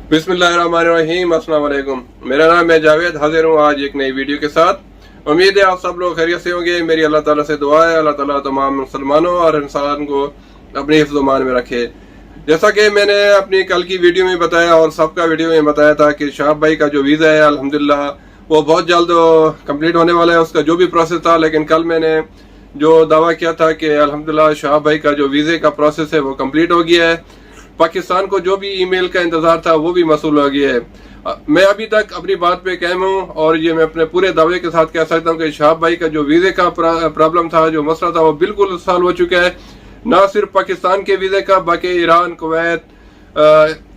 बिस्मिल्लाहिर्रहमानिर्रहीम, अस्सलाम वालेकुम। मेरा नाम है जावेद, हाजिर हूँ आज एक नई वीडियो के साथ। उम्मीद है आप सब लोग खैरियत से होंगे। मेरी अल्लाह ताला से दुआ है, अल्लाह ताला तमाम मुसलमानों और इंसान को अपने हिफ्ज़-ओ-मान में रखे। जैसा कि मैंने अपनी कल की वीडियो में बताया और सबका वीडियो में बताया था कि शहाब भाई का जो वीज़ा है अल्हम्दुलिल्लाह वो बहुत जल्द कंप्लीट होने वाला है, उसका जो भी प्रोसेस था। लेकिन कल मैंने जो दावा किया था कि अल्हम्दुलिल्लाह शहाब भाई का जो वीज़े का प्रोसेस है वो कंप्लीट हो गया है। पाकिस्तान को जो भी ईमेल का इंतजार था वो भी मसूल हो गया है। मैं अभी तक अपनी बात पे कायम हूँ और ये मैं अपने पूरे दावे के साथ कह सकता हूँ कि शहाब भाई का जो वीज़े का प्रॉब्लम था, जो मसला था, वो बिल्कुल सॉल्व हो चुका है। ना सिर्फ पाकिस्तान के वीज़े का, बाकी ईरान, कुवैत,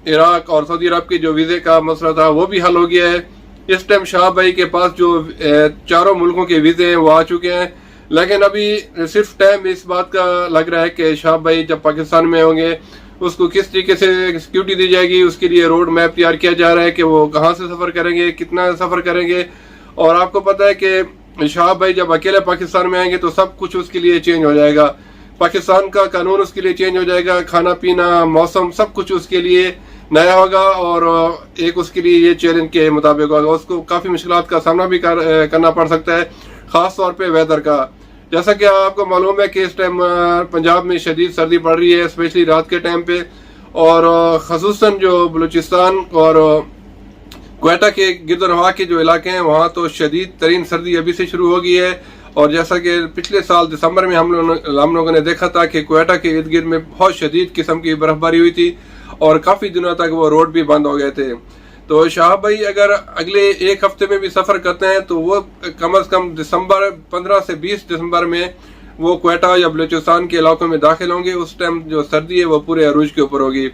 इराक और सऊदी अरब के जो वीज़े का मसला था वो भी हल हो गया है। इस टाइम शहाब भाई के पास जो चारों मुल्कों के वीज़े हैं वो आ चुके हैं। लेकिन अभी सिर्फ टाइम इस बात का लग रहा है कि शहाब भाई जब पाकिस्तान में होंगे उसको किस तरीके से सिक्योरिटी दी जाएगी, उसके लिए रोड मैप तैयार किया जा रहा है कि वो कहाँ से सफ़र करेंगे, कितना सफ़र करेंगे। और आपको पता है कि शहाब भाई जब अकेले पाकिस्तान में आएंगे तो सब कुछ उसके लिए चेंज हो जाएगा। पाकिस्तान का कानून उसके लिए चेंज हो जाएगा, खाना पीना, मौसम, सब कुछ उसके लिए नया होगा और एक उसके लिए ये चैलेंज के मुताबिक होगा। उसको काफ़ी मुश्किलात का सामना भी करना पड़ सकता है, ख़ास तौर पर वेदर का। जैसा कि आपको मालूम है कि इस टाइम पंजाब में शदीद सर्दी पड़ रही है, स्पेशली रात के टाइम पे। और खसूसन जो बलूचिस्तान और क्वेटा के गिरदरहवा के जो इलाके हैं वहाँ तो शदीद तरीन सर्दी अभी से शुरू हो गई है। और जैसा कि पिछले साल दिसंबर में हम लोगों ने देखा था कि क्वेटा के इर्द गिर्द में बहुत शदीद किस्म की बर्फबारी हुई थी और काफ़ी दिनों तक वो रोड भी बंद हो गए थे। तो शहाब भाई अगर अगले एक हफ्ते में भी सफ़र करते हैं तो वो कम अज़ कम दिसंबर 15 से 20 दिसंबर में वो क्वेटा या बलूचिस्तान के इलाकों में दाखिल होंगे। उस टाइम जो सर्दी है वो पूरे अरूज के ऊपर होगी।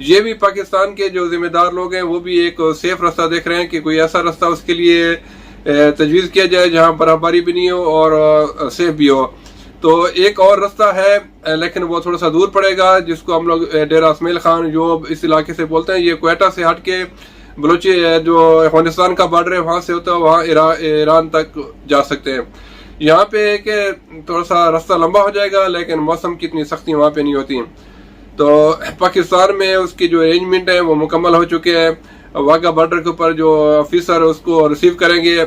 ये भी पाकिस्तान के जो जिम्मेदार लोग हैं वो भी एक सेफ रास्ता देख रहे हैं कि कोई ऐसा रास्ता उसके लिए तजवीज़ किया जाए जहाँ बर्फबारी भी नहीं हो और सेफ भी हो। तो एक और रास्ता है लेकिन वो थोड़ा सा दूर पड़ेगा, जिसको हम लोग डेरा इसमाइल खान जो इस इलाके से बोलते हैं। ये क्वेटा से हट के बलूची जो अफगानिस्तान का बॉर्डर है वहाँ से होता है, वहाँ ईरान तक जा सकते हैं। यहाँ पे कि थोड़ा सा रास्ता लंबा हो जाएगा लेकिन मौसम की इतनी सख्ती वहाँ पे नहीं होती। तो पाकिस्तान में उसकी जो अरेंजमेंट है वो मुकम्मल हो चुके हैं। वाघा बॉर्डर के ऊपर जो ऑफिसर उसको रिसीव करेंगे,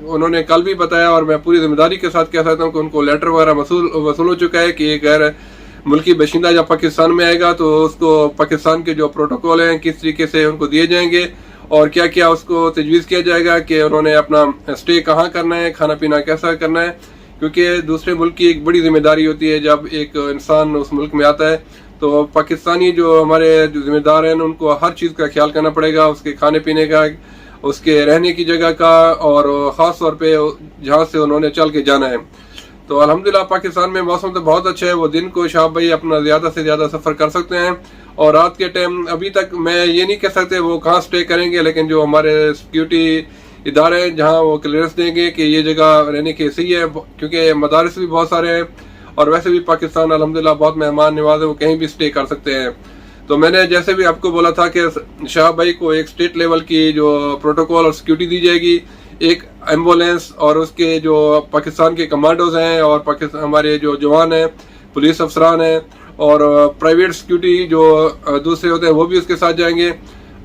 उन्होंने कल भी बताया और मैं पूरी जिम्मेदारी के साथ कह सकता हूँ कि उनको लेटर वगैरह वसूल हो चुका है कि ये गैर मुल्की बशिंदा जब पाकिस्तान में आएगा तो उसको पाकिस्तान के जो प्रोटोकॉल हैं किस तरीके से उनको दिए जाएंगे और क्या क्या उसको तजवीज़ किया जाएगा कि उन्होंने अपना स्टे कहाँ करना है, खाना पीना कैसा करना है। क्योंकि दूसरे मुल्क की एक बड़ी जिम्मेदारी होती है जब एक इंसान उस मुल्क में आता है तो पाकिस्तानी जो हमारे जो जिम्मेदार हैं उनको हर चीज़ का ख्याल करना पड़ेगा, उसके खाने पीने का, उसके रहने की जगह का और ख़ास तौर पर जहाँ से उन्होंने चल के जाना है। तो अल्हम्दुलिल्लाह पाकिस्तान में मौसम तो बहुत अच्छा है। वो दिन को शहाब भाई अपना ज़्यादा से ज़्यादा सफ़र कर सकते हैं और रात के टाइम अभी तक मैं ये नहीं कह सकते वो कहाँ स्टे करेंगे, लेकिन जो हमारे सिक्योरिटी इदारे हैं जहाँ वो क्लियरेंस देंगे कि ये जगह रहने की सही है, क्योंकि मदारस भी बहुत सारे हैं और वैसे भी पाकिस्तान अल्हम्दुलिल्लाह बहुत मेहमान नवाज है, वो कहीं भी स्टे कर सकते हैं। तो मैंने जैसे भी आपको बोला था कि शहाब भाई को एक स्टेट लेवल की जो प्रोटोकॉल और सिक्योरिटी दी जाएगी, एक एम्बुलेंस और उसके जो पाकिस्तान के कमांडोज हैं और पाकिस्तान हमारे जो जवान हैं, पुलिस अफसरान हैं और प्राइवेट सिक्योरिटी जो दूसरे होते हैं वो भी उसके साथ जाएंगे।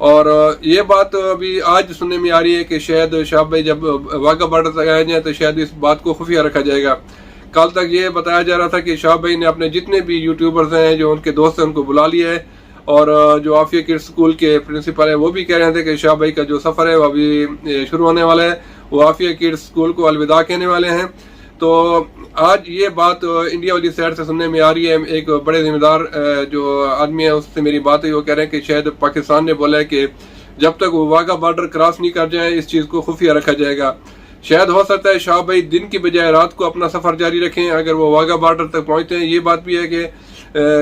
और ये बात अभी आज सुनने में आ रही है कि शायद शहाब भाई जब वाघा बॉर्डर तक आए जाए तो शायद इस बात को खुफिया रखा जाएगा। कल तक ये बताया जा रहा था कि शहाब भाई ने अपने जितने भी यूट्यूबर्स हैं जो उनके दोस्त हैं उनको बुला लिया है और जो आफिया किड्स स्कूल के प्रिंसिपल है वो भी कह रहे थे कि शहाब भाई का जो सफ़र है वो अभी शुरू होने वाला है, वो आफिया किड्स स्कूल को अलविदा कहने वाले हैं। तो आज ये बात इंडिया वाली साइड से सुनने में आ रही है। एक बड़े जिम्मेदार जो आदमी है उससे मेरी बात हुई, वो कह रहे हैं कि शायद पाकिस्तान ने बोला है कि जब तक वो वाघा बॉर्डर क्रॉस नहीं कर जाए इस चीज़ को खुफिया रखा जाएगा। शायद हो सकता है शहाब भाई दिन की बजाय रात को अपना सफ़र जारी रखें अगर वो वाघा बॉर्डर तक पहुँचते हैं। ये बात भी है कि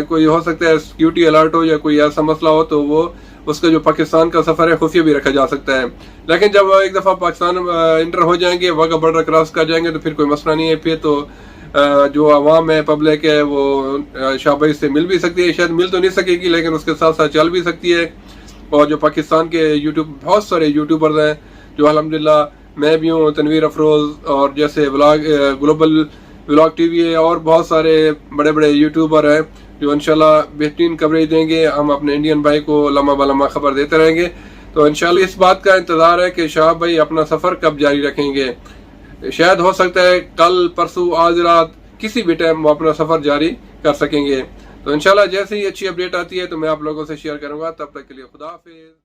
कोई हो सकता है सिक्योरिटी अलर्ट हो या कोई ऐसा मसला हो तो वो उसका जो पाकिस्तान का सफ़र है खुफिया भी रखा जा सकता है। लेकिन जब एक दफ़ा पाकिस्तान इंटर हो जाएंगे, वाघा बॉर्डर क्रॉस कर जाएंगे तो फिर कोई मसला नहीं है। फिर तो जो आवाम है, पब्लिक है, वो शहाब भाई से मिल भी सकती है, शायद मिल तो नहीं सकेगी लेकिन उसके साथ साथ चल भी सकती है। और जो पाकिस्तान के बहुत सारे यूट्यूबर्स हैं जो अल्हम्दुलिल्लाह, मैं भी हूँ, तनवीर अफरोज़ और जैसे व्लॉग ग्लोबल व्लॉग टीवी है और बहुत सारे बड़े बड़े यूट्यूबर हैं जो इंशाल्लाह बेहतरीन कवरेज देंगे। हम अपने इंडियन भाई को लम्हा बलम्हा खबर देते रहेंगे। तो इंशाल्लाह इस बात का इंतजार है कि शाह भाई अपना सफर कब जारी रखेंगे। शायद हो सकता है कल परसों आज रात किसी भी टाइम वो अपना सफर जारी कर सकेंगे। तो इंशाल्लाह जैसे ही अच्छी अपडेट आती है तो मैं आप लोगों से शेयर करूंगा। तब तक के लिए खुदा हाफिज।